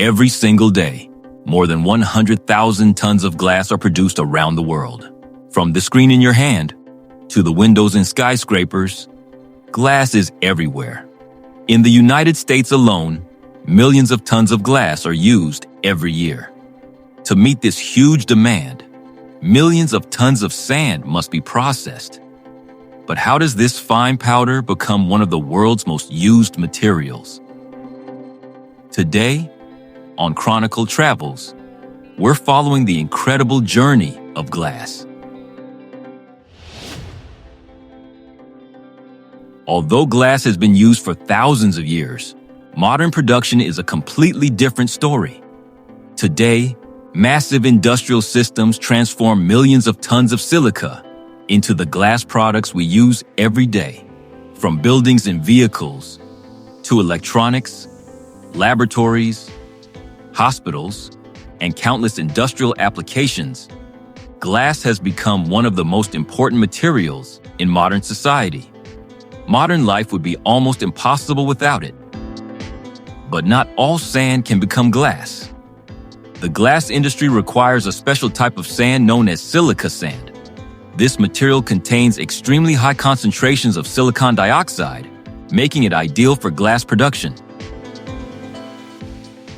Every single day, more than 100,000 tons of glass are produced around the world. From the screen in your hand to the windows in skyscrapers, glass is everywhere. In the United States alone, millions of tons of glass are used every year. To meet this huge demand, millions of tons of sand must be processed. But how does this fine powder become one of the world's most used materials? Today, on Chronicle Travels, we're following the incredible journey of glass. Although glass has been used for thousands of years, modern production is a completely different story. Today, massive industrial systems transform millions of tons of silica into the glass products we use every day. From buildings and vehicles to electronics, laboratories, hospitals, and countless industrial applications, glass has become one of the most important materials in modern society. Modern life would be almost impossible without it. But not all sand can become glass. The glass industry requires a special type of sand known as silica sand. This material contains extremely high concentrations of silicon dioxide, making it ideal for glass production.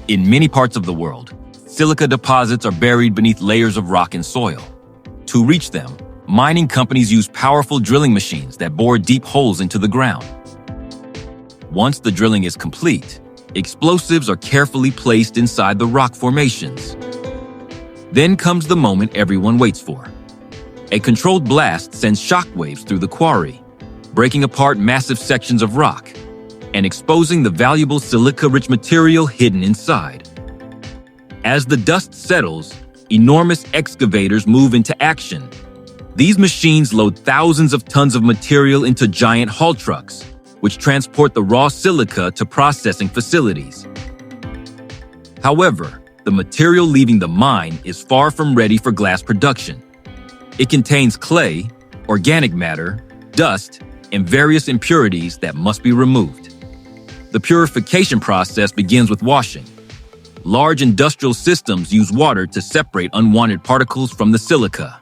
In many parts of the world, silica deposits are buried beneath layers of rock and soil. To reach them, mining companies use powerful drilling machines that bore deep holes into the ground. Once the drilling is complete, explosives are carefully placed inside the rock formations. Then comes the moment everyone waits for. A controlled blast sends shockwaves through the quarry, breaking apart massive sections of rock and exposing the valuable silica-rich material hidden inside. As the dust settles, enormous excavators move into action. These machines load thousands of tons of material into giant haul trucks, which transport the raw silica to processing facilities. However, the material leaving the mine is far from ready for glass production. It contains clay, organic matter, dust, and various impurities that must be removed. The purification process begins with washing. Large industrial systems use water to separate unwanted particles from the silica.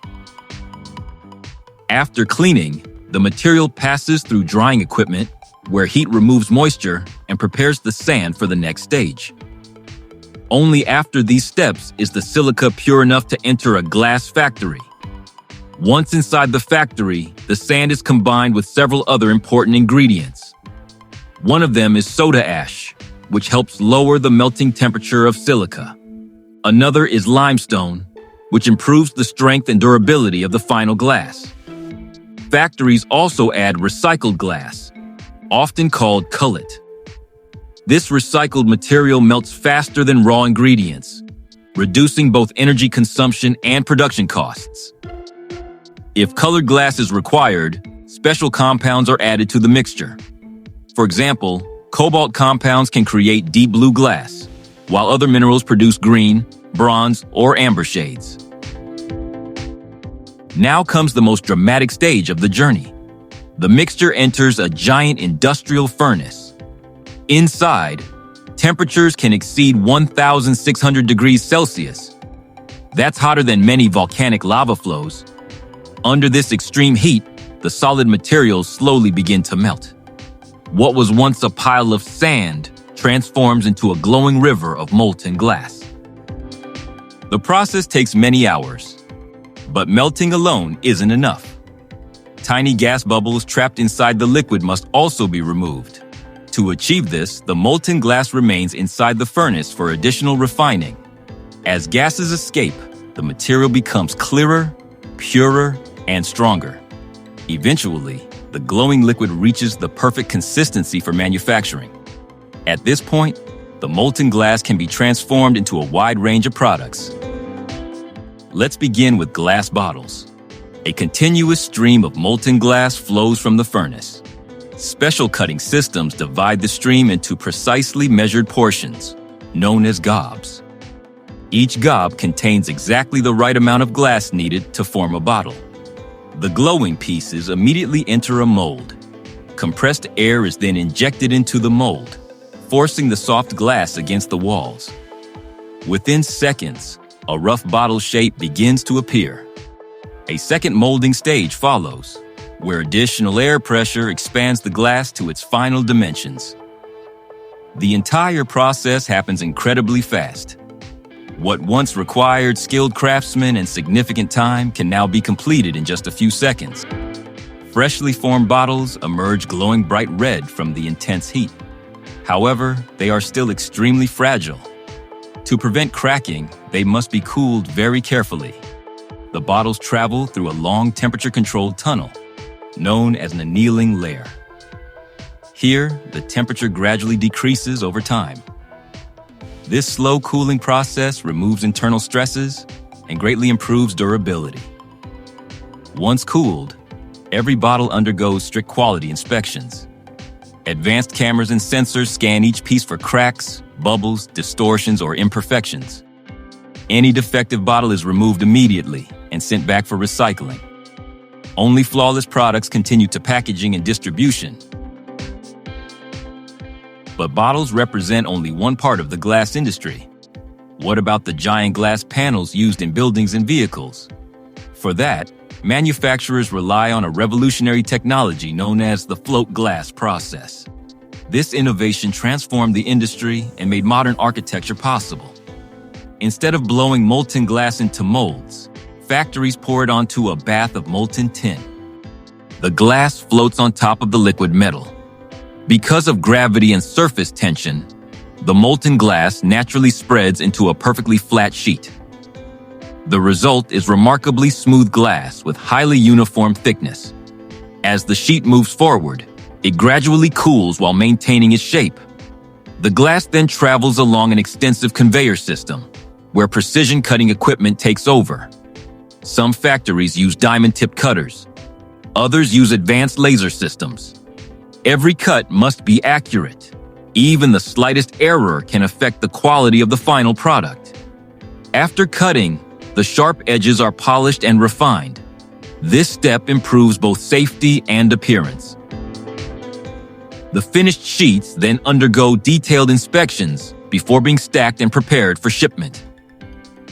After cleaning, the material passes through drying equipment, where heat removes moisture and prepares the sand for the next stage. Only after these steps is the silica pure enough to enter a glass factory. Once inside the factory, the sand is combined with several other important ingredients. One of them is soda ash, which helps lower the melting temperature of silica. Another is limestone, which improves the strength and durability of the final glass. Factories also add recycled glass, often called cullet. This recycled material melts faster than raw ingredients, reducing both energy consumption and production costs. If colored glass is required, special compounds are added to the mixture. For example, cobalt compounds can create deep blue glass, while other minerals produce green, bronze, or amber shades. Now comes the most dramatic stage of the journey. The mixture enters a giant industrial furnace. Inside, temperatures can exceed 1,600 degrees Celsius. That's hotter than many volcanic lava flows. Under this extreme heat, the solid materials slowly begin to melt. What was once a pile of sand transforms into a glowing river of molten glass. The process takes many hours, but melting alone isn't enough. Tiny gas bubbles trapped inside the liquid must also be removed. To achieve this, the molten glass remains inside the furnace for additional refining. As gases escape, the material becomes clearer, purer, and stronger. Eventually, the glowing liquid reaches the perfect consistency for manufacturing. At this point, the molten glass can be transformed into a wide range of products. Let's begin with glass bottles. A continuous stream of molten glass flows from the furnace. Special cutting systems divide the stream into precisely measured portions, known as gobs. Each gob contains exactly the right amount of glass needed to form a bottle. The glowing pieces immediately enter a mold. Compressed air is then injected into the mold, forcing the soft glass against the walls. Within seconds, a rough bottle shape begins to appear. A second molding stage follows, where additional air pressure expands the glass to its final dimensions. The entire process happens incredibly fast. What once required skilled craftsmen and significant time can now be completed in just a few seconds. Freshly formed bottles emerge glowing bright red from the intense heat. However, they are still extremely fragile. To prevent cracking, they must be cooled very carefully. The bottles travel through a long temperature-controlled tunnel, known as an annealing layer. Here, the temperature gradually decreases over time. This slow cooling process removes internal stresses and greatly improves durability. Once cooled, every bottle undergoes strict quality inspections. Advanced cameras and sensors scan each piece for cracks, bubbles, distortions, or imperfections. Any defective bottle is removed immediately and sent back for recycling. Only flawless products continue to packaging and distribution. But bottles represent only one part of the glass industry. What about the giant glass panels used in buildings and vehicles? For that, manufacturers rely on a revolutionary technology known as the float glass process. This innovation transformed the industry and made modern architecture possible. Instead of blowing molten glass into molds, factories pour it onto a bath of molten tin. The glass floats on top of the liquid metal. Because of gravity and surface tension, the molten glass naturally spreads into a perfectly flat sheet. The result is remarkably smooth glass with highly uniform thickness. As the sheet moves forward, it gradually cools while maintaining its shape. The glass then travels along an extensive conveyor system, where precision cutting equipment takes over. Some factories use diamond-tipped cutters. Others use advanced laser systems. Every cut must be accurate. Even the slightest error can affect the quality of the final product. After cutting, the sharp edges are polished and refined. This step improves both safety and appearance. The finished sheets then undergo detailed inspections before being stacked and prepared for shipment.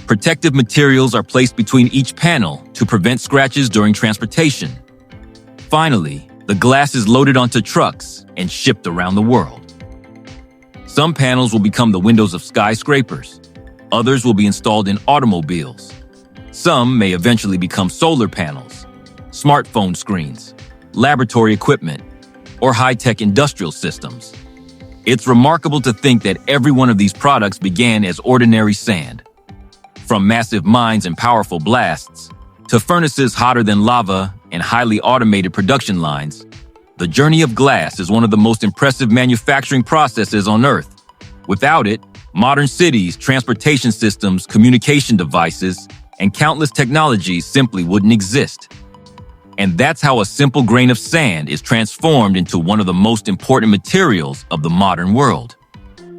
Protective materials are placed between each panel to prevent scratches during transportation. Finally, the glass is loaded onto trucks and shipped around the world. Some panels will become the windows of skyscrapers. Others will be installed in automobiles. Some may eventually become solar panels, smartphone screens, laboratory equipment, or high-tech industrial systems. It's remarkable to think that every one of these products began as ordinary sand. From massive mines and powerful blasts, to furnaces hotter than lava and highly automated production lines, the journey of glass is one of the most impressive manufacturing processes on Earth. Without it, modern cities, transportation systems, communication devices, and countless technologies simply wouldn't exist. And that's how a simple grain of sand is transformed into one of the most important materials of the modern world.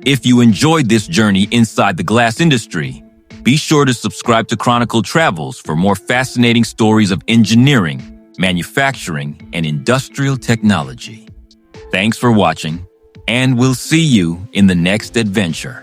If you enjoyed this journey inside the glass industry, be sure to subscribe to Chronicle Travels for more fascinating stories of engineering, manufacturing, and industrial technology. Thanks for watching, and we'll see you in the next adventure.